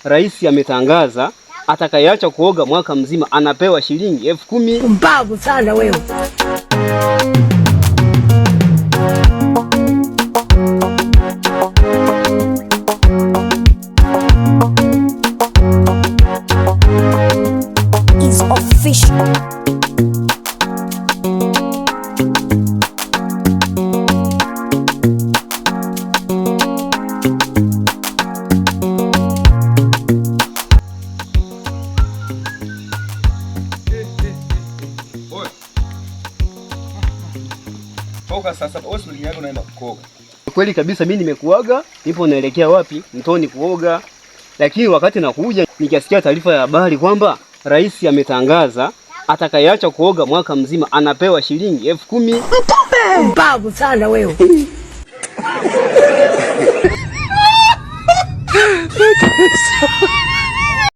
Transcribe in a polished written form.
rais ametangaza atakayeacha kuoga mwaka mzima anapewa shilingi 10,000. Mbavu sana wewe. Is official. Sasa wewe uliaga unaenda kuoga. Kweli kabisa, mimi nimekuaga, nipo naelekea wapi? Mtoni kuoga. Lakini wakati nakuja nikasikia taarifa ya habari kwamba rais ametangaza atakayeacha kuoga mwaka mzima anapewa shilingi 10,000. Mbavu sana wewe.